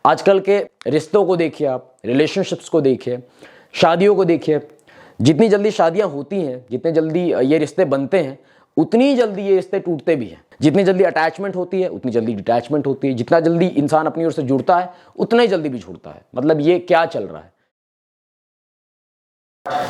आजकल के रिश्तों को देखिए, आप रिलेशनशिप्स को देखिए, शादियों को देखिए। जितनी जल्दी शादियां होती हैं, जितने जल्दी ये रिश्ते बनते हैं, उतनी जल्दी ये रिश्ते टूटते भी हैं। जितनी जल्दी अटैचमेंट होती है उतनी जल्दी डिटैचमेंट होती है। जितना जल्दी इंसान अपनी ओर से जुड़ता है उतना ही जल्दी भी छूटता है। मतलब ये क्या चल रहा है।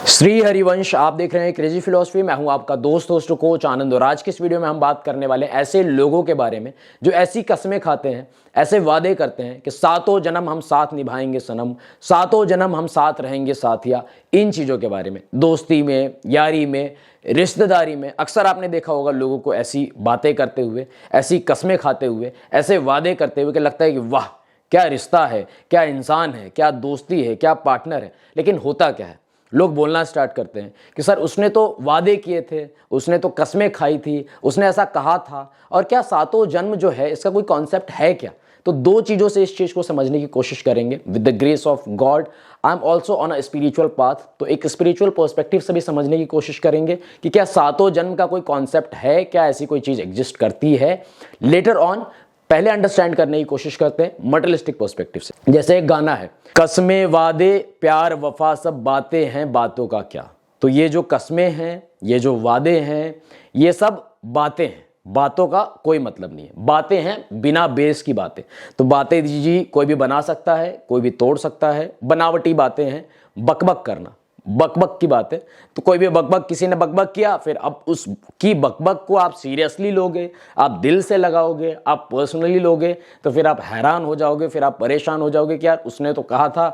श्री हरिवंश, आप देख रहे हैं क्रेजी फिलॉसफी। मैं हूं आपका दोस्त होस्ट कोच आनंद, और आज की इस वीडियो में हम बात करने वाले हैं ऐसे लोगों के बारे में जो ऐसी कस्में खाते हैं, ऐसे वादे करते हैं कि सातों जन्म हम साथ निभाएंगे सनम, सातों जन्म हम साथ रहेंगे साथिया। इन चीज़ों के बारे में, दोस्ती में, यारी में, रिश्तेदारी में अक्सर आपने देखा होगा लोगों को ऐसी बातें करते हुए, ऐसी कस्में खाते हुए, ऐसे वादे करते हुए कि लगता है कि वाह क्या रिश्ता है, क्या इंसान है, क्या दोस्ती है, क्या पार्टनर है। लेकिन होता क्या है, लोग बोलना स्टार्ट करते हैं कि सर उसने तो वादे किए थे, उसने तो कस्में खाई थी, उसने ऐसा कहा था, और क्या सातों जन्म जो है इसका कोई कॉन्सेप्ट है क्या। तो दो चीज़ों से इस चीज़ को समझने की कोशिश करेंगे। With the grace of God I am also on a spiritual path, तो एक स्पिरिचुअल पर्सपेक्टिव से भी समझने की कोशिश करेंगे कि क्या सातों जन्म का कोई कॉन्सेप्ट है, क्या ऐसी कोई चीज़ एग्जिस्ट करती है। लेटर ऑन पहले अंडरस्टैंड करने की कोशिश करते हैं मटेरियलिस्टिक पर्सपेक्टिव से। जैसे एक गाना है, कस्में वादे प्यार वफा सब बातें हैं, बातों का क्या। तो ये जो कस्में हैं, ये जो वादे हैं, ये सब बातें हैं, बातों का कोई मतलब नहीं है। बातें हैं बिना बेस की बातें। तो बातें जी कोई भी बना सकता है, कोई भी तोड़ सकता है। बनावटी बातें हैं, बकबक करना, बकबक की बात है। तो कोई भी बकबक, किसी ने बकबक किया, फिर अब उसकी बकबक को आप सीरियसली लोगे, आप दिल से लगाओगे, आप पर्सनली लोगे, तो फिर आप हैरान हो जाओगे, फिर आप परेशान हो जाओगे कि यार उसने तो कहा था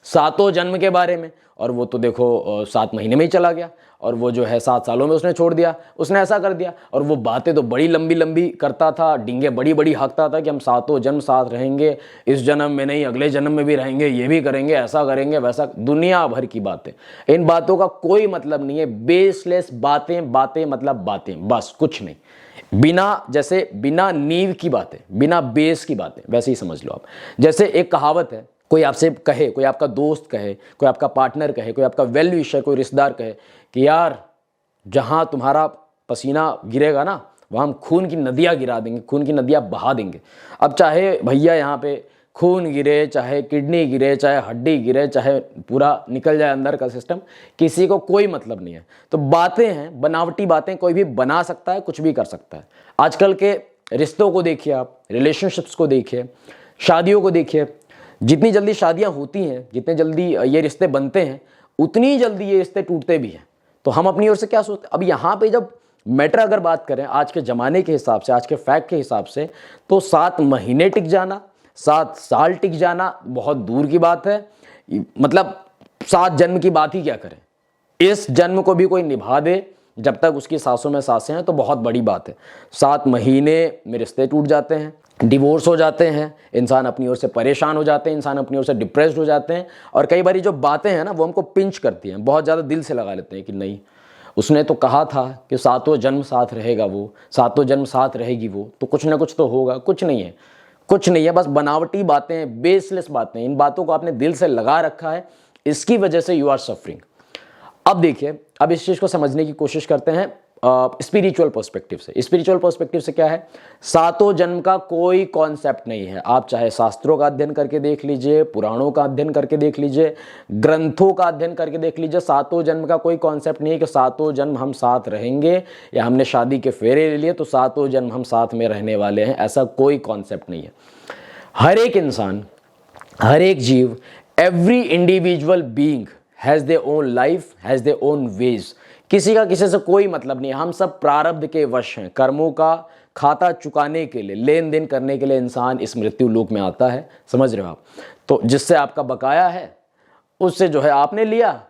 सातों जन्म के बारे में, और वो तो देखो 7 महीने में ही चला गया, और वो जो है 7 सालों में उसने छोड़ दिया, उसने ऐसा कर दिया। और वो बातें तो बड़ी लंबी लंबी करता था, डींगे बड़ी बड़ी हाँकता था कि हम सातों जन्म साथ रहेंगे, इस जन्म में नहीं अगले जन्म में भी रहेंगे, ये भी करेंगे, ऐसा करेंगे, वैसा, दुनिया भर की बातें। इन बातों का कोई मतलब नहीं है, बेसलेस बातें, बातें मतलब बातें, बस कुछ नहीं। बिना, जैसे बिना नींव की बातें, बिना बेस की बातें, वैसे ही समझ लो आप। जैसे एक कहावत है, कोई आपसे कहे, कोई आपका दोस्त कहे, कोई आपका पार्टनर कहे, कोई आपका वेल विशर, कोई रिश्तेदार कहे कि यार जहां तुम्हारा पसीना गिरेगा ना, वहां हम खून की नदियां गिरा देंगे, खून की नदियां बहा देंगे। अब चाहे भैया यहाँ पे खून गिरे, चाहे किडनी गिरे, चाहे हड्डी गिरे, चाहे पूरा निकल जाए अंदर का सिस्टम, किसी को कोई मतलब नहीं है। तो बातें हैं, बनावटी बातें, कोई भी बना सकता है, कुछ भी कर सकता है। आजकल के रिश्तों को देखिए, आप रिलेशनशिप्स को देखिए, शादियों को देखिए। जितनी जल्दी शादियां होती हैं, जितने जल्दी ये रिश्ते बनते हैं, उतनी जल्दी ये रिश्ते टूटते भी हैं। तो हम अपनी ओर से क्या सोचते हैं। अब यहाँ पे जब मैटर अगर बात करें आज के ज़माने के हिसाब से, आज के फैक्ट के हिसाब से, तो 7 महीने टिक जाना, 7 साल टिक जाना बहुत दूर की बात है। मतलब 7 जन्म की बात ही क्या करें। इस जन्म को भी कोई निभा दे जब तक उसकी सांसों में सांसें हैं, तो बहुत बड़ी बात है। 7 महीने में रिश्ते टूट जाते हैं, डिवोर्स हो जाते हैं, इंसान अपनी ओर से परेशान हो जाते हैं, इंसान अपनी ओर से डिप्रेस्ड हो जाते हैं। और कई बार जो बातें हैं ना, वो हमको पिंच करती हैं, बहुत ज़्यादा दिल से लगा लेते हैं कि नहीं, उसने तो कहा था कि सातों जन्म साथ रहेगा वो, सातों जन्म साथ रहेगी वो, तो कुछ ना कुछ तो होगा। कुछ नहीं है, कुछ नहीं है, बस बनावटी बातें, बेसलेस बातें। इन बातों को आपने दिल से लगा रखा है, इसकी वजह से यू आर सफरिंग। अब देखिए, अब इस चीज़ को समझने की कोशिश करते हैं स्पिरिचुअल पर्सपेक्टिव से। स्पिरिचुअल पर्सपेक्टिव से क्या है, सातों जन्म का कोई कॉन्सेप्ट नहीं है। आप चाहे शास्त्रों का अध्ययन करके देख लीजिए, पुराणों का अध्ययन करके देख लीजिए, ग्रंथों का अध्ययन करके देख लीजिए, सातों जन्म का कोई कॉन्सेप्ट नहीं है कि सातों जन्म हम साथ रहेंगे, या हमने शादी के फेरे ले लिए तो सातों जन्म हम साथ में रहने वाले हैं। ऐसा कोई कॉन्सेप्ट नहीं है। हर एक इंसान, हर एक जीव, every individual being has their own life, has their own ways. किसी का किसी से कोई मतलब नहीं है। हम सब प्रारब्ध के वश हैं। कर्मों का खाता चुकाने के लिए, लेन देन करने के लिए इंसान इस मृत्यु लोक में आता है। समझ रहे हो आप। तो जिससे आपका बकाया है, उससे जो है आपने लिया,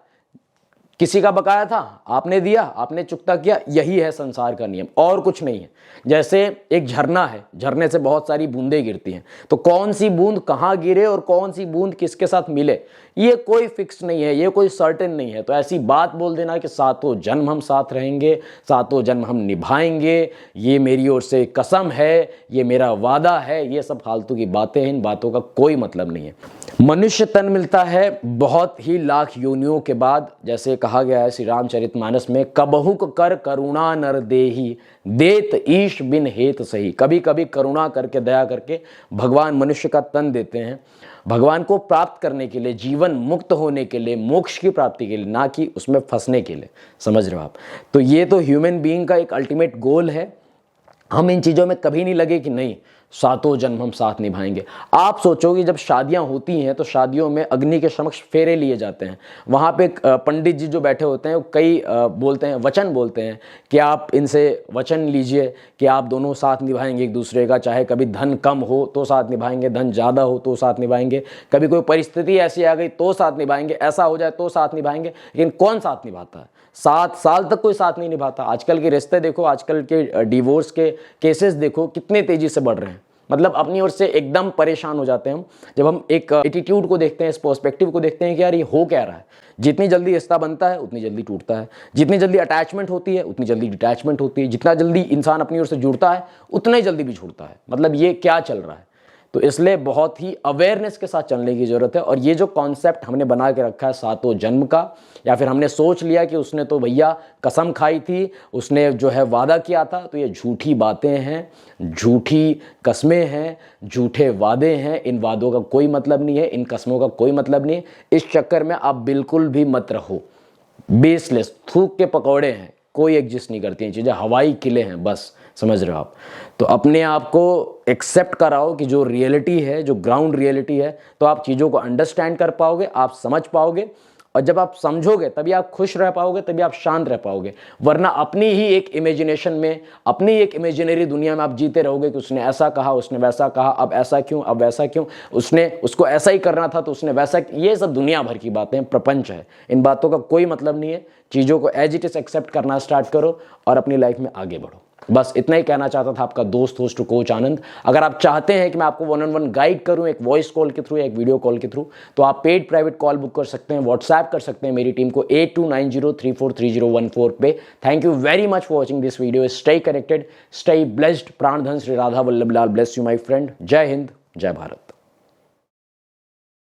किसी का बकाया था, आपने दिया, आपने चुकता किया। यही है संसार का नियम, और कुछ नहीं है। जैसे एक झरना है, झरने से बहुत सारी बूंदें गिरती हैं, तो कौन सी बूंद कहाँ गिरे और कौन सी बूंद किसके साथ मिले, ये कोई फिक्स नहीं है, ये कोई सर्टेन नहीं है। तो ऐसी बात बोल देना कि सातों जन्म हम साथ रहेंगे, सातों जन्म हम निभाएंगे, ये मेरी ओर से कसम है, ये मेरा वादा है, ये सब फालतू की बातें हैं। इन बातों का कोई मतलब नहीं है। मनुष्य तन मिलता है बहुत ही लाख योनियों के बाद। जैसे कहा गया है श्री रामचरितमानस में, कबहुक कर करुणा नर देही, देत ईश बिन हेत सही। कभी कभी करुणा करके, दया करके भगवान मनुष्य का तन देते हैं। भगवान को प्राप्त करने के लिए, जीवन मुक्त होने के लिए, मोक्ष की प्राप्ति के लिए, ना कि उसमें फंसने के लिए। समझ रहे हो आप? तो ये तो ह्यूमन बीइंग का एक अल्टीमेट गोल है। हम इन चीज़ों में कभी नहीं लगे कि नहीं सातों जन्म हम साथ निभाएंगे। आप सोचोगे जब शादियां होती हैं तो शादियों में अग्नि के समक्ष फेरे लिए जाते हैं। वहाँ पे पंडित जी जो बैठे होते हैं वो कई बोलते हैं, वचन बोलते हैं कि आप इनसे वचन लीजिए कि आप दोनों साथ निभाएंगे एक दूसरे का, चाहे कभी धन कम हो तो साथ निभाएंगे, धन ज़्यादा हो तो साथ निभाएंगे, कभी कोई परिस्थिति ऐसी आ गई तो साथ निभाएंगे, ऐसा हो जाए तो साथ निभाएंगे। लेकिन कौन साथ निभाता है? 7 साल तक कोई साथ नहीं निभाता। आजकल के रिश्ते देखो, आजकल के डिवोर्स के केसेस देखो कितने तेजी से बढ़ रहे हैं। मतलब अपनी ओर से एकदम परेशान हो जाते हैं हम जब हम एक एटीट्यूड को देखते हैं, इस पर्सपेक्टिव को देखते हैं कि यार ये हो क्या रहा है। जितनी जल्दी रिश्ता बनता है उतनी जल्दी टूटता है, जितनी जल्दी अटैचमेंट होती है उतनी जल्दी डिटैचमेंट होती है, जितना जल्दी इंसान अपनी ओर से जुड़ता है उतना ही जल्दी भी छूटता है। मतलब ये क्या चल रहा है? तो इसलिए बहुत ही अवेयरनेस के साथ चलने की ज़रूरत है। और ये जो कॉन्सेप्ट हमने बना के रखा है सातों जन्म का, या फिर हमने सोच लिया कि उसने तो भैया कसम खाई थी, उसने जो है वादा किया था, तो ये झूठी बातें हैं, झूठी कस्में हैं, झूठे वादे हैं। इन वादों का कोई मतलब नहीं है, इन कस्मों का कोई मतलब नहीं है। इस चक्कर में आप बिल्कुल भी मत रहो। बेसलेस, थूक के पकौड़े हैं, कोई एग्जिस्ट नहीं करती हैं चीज़ें, हवाई किले हैं बस। समझ रहे हो आप? तो अपने आप को एक्सेप्ट कराओ कि जो रियलिटी है, जो ग्राउंड रियलिटी है, तो आप चीज़ों को अंडरस्टैंड कर पाओगे, आप समझ पाओगे। और जब आप समझोगे तभी आप खुश रह पाओगे, तभी आप शांत रह पाओगे। वरना अपनी ही एक इमेजिनेशन में, अपनी एक इमेजिनरी दुनिया में आप जीते रहोगे कि उसने ऐसा कहा, उसने वैसा कहा, अब ऐसा क्यों, अब वैसा क्यों, उसने उसको ऐसा ही करना था तो उसने वैसा। ये सब दुनिया भर की बातें, प्रपंच है, इन बातों का कोई मतलब नहीं है। चीज़ों को एज इट इज एक्सेप्ट करना स्टार्ट करो और अपनी लाइफ में आगे बढ़ो। बस इतना ही कहना चाहता था आपका दोस्त होस्ट कोच आनंद। अगर आप चाहते हैं कि मैं आपको 1-on-1 गाइड करूं, एक वॉइस कॉल के थ्रू या एक वीडियो कॉल के थ्रू, तो आप पेड प्राइवेट कॉल बुक कर सकते हैं, व्हाट्सएप कर सकते हैं मेरी टीम को 8290343014 पे। Thank you very much for watching this video. Stay connected, stay blessed. प्राणधन Shri Radha Vallabh Lal bless you my friend. जय हिंद, जय भारत।